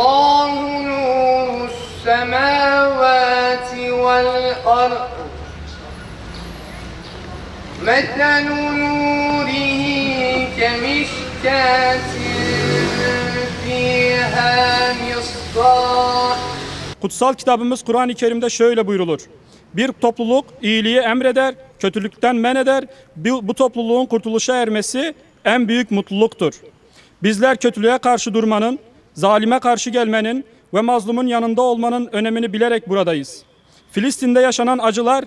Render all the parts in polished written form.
الله نور السماوات والأرض مثل نوره كمشكاة فيها مصباح. Kutsal kitabımız Kur'an-ı Kerim'de şöyle buyrulur. Bir topluluk iyiliği emreder, kötülükten men eder. Bu topluluğun kurtuluşa ermesi en büyük mutluluktur. Bizler kötülüğe karşı durmanın, zalime karşı gelmenin ve mazlumun yanında olmanın önemini bilerek buradayız. Filistin'de yaşanan acılar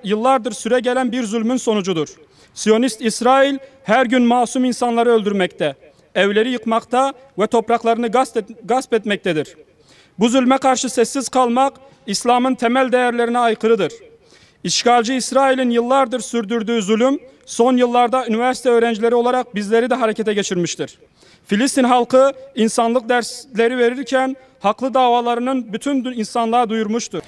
yıllardır süregelen bir zulmün sonucudur. Siyonist İsrail her gün masum insanları öldürmekte, evleri yıkmakta ve topraklarını gasp etmektedir. Bu zulme karşı sessiz kalmak İslam'ın temel değerlerine aykırıdır. İşgalci İsrail'in yıllardır sürdürdüğü zulüm son yıllarda üniversite öğrencileri olarak bizleri de harekete geçirmiştir. Filistin halkı insanlık dersleri verirken haklı davalarının bütün insanlığa duyurmuştur.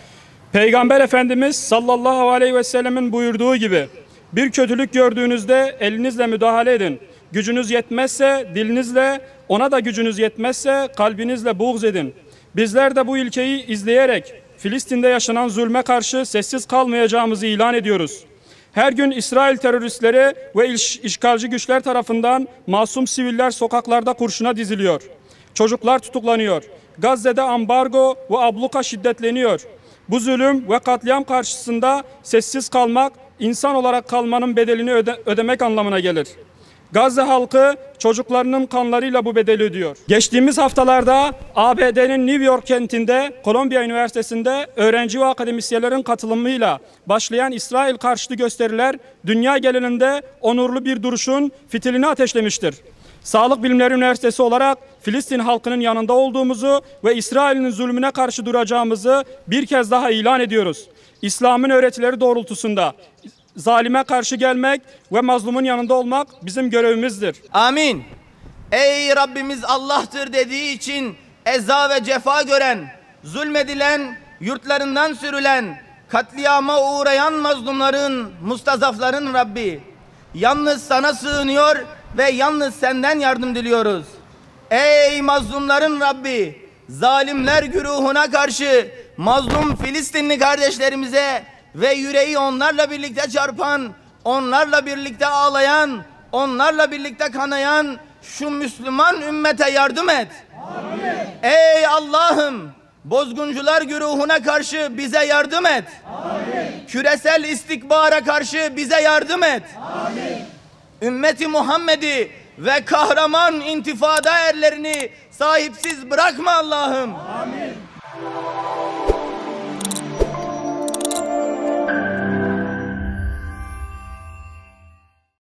Peygamber Efendimiz sallallahu aleyhi ve sellemin buyurduğu gibi bir kötülük gördüğünüzde elinizle müdahale edin. Gücünüz yetmezse dilinizle, ona da gücünüz yetmezse kalbinizle buğz edin. Bizler de bu ilkeyi izleyerek Filistin'de yaşanan zulme karşı sessiz kalmayacağımızı ilan ediyoruz. Her gün İsrail teröristleri ve işgalci güçler tarafından masum siviller sokaklarda kurşuna diziliyor. Çocuklar tutuklanıyor. Gazze'de ambargo ve abluka şiddetleniyor. Bu zulüm ve katliam karşısında sessiz kalmak, insan olarak kalmanın bedelini ödemek anlamına gelir. Gazze halkı çocuklarının kanlarıyla bu bedeli ödüyor. Geçtiğimiz haftalarda ABD'nin New York kentinde Columbia Üniversitesi'nde öğrenci ve akademisyenlerin katılımıyla başlayan İsrail karşıtı gösteriler dünya genelinde onurlu bir duruşun fitilini ateşlemiştir. Sağlık Bilimleri Üniversitesi olarak Filistin halkının yanında olduğumuzu ve İsrail'in zulmüne karşı duracağımızı bir kez daha ilan ediyoruz. İslam'ın öğretileri doğrultusunda zalime karşı gelmek ve mazlumun yanında olmak bizim görevimizdir. Amin. Ey Rabbimiz Allah'tır dediği için eza ve cefa gören, zulmedilen, yurtlarından sürülen, katliama uğrayan mazlumların, mustazafların Rabbi. Yalnız sana sığınıyor ve yalnız senden yardım diliyoruz. Ey mazlumların Rabbi, zalimler güruhuna karşı mazlum Filistinli kardeşlerimize ve yüreği onlarla birlikte çarpan, onlarla birlikte ağlayan, onlarla birlikte kanayan şu Müslüman ümmete yardım et. Amin. Ey Allah'ım, bozguncular güruhuna karşı bize yardım et. Amin. Küresel istikbara karşı bize yardım et. Amin. Ümmeti Muhammed'i ve kahraman intifada erlerini sahipsiz bırakma Allah'ım. Amin.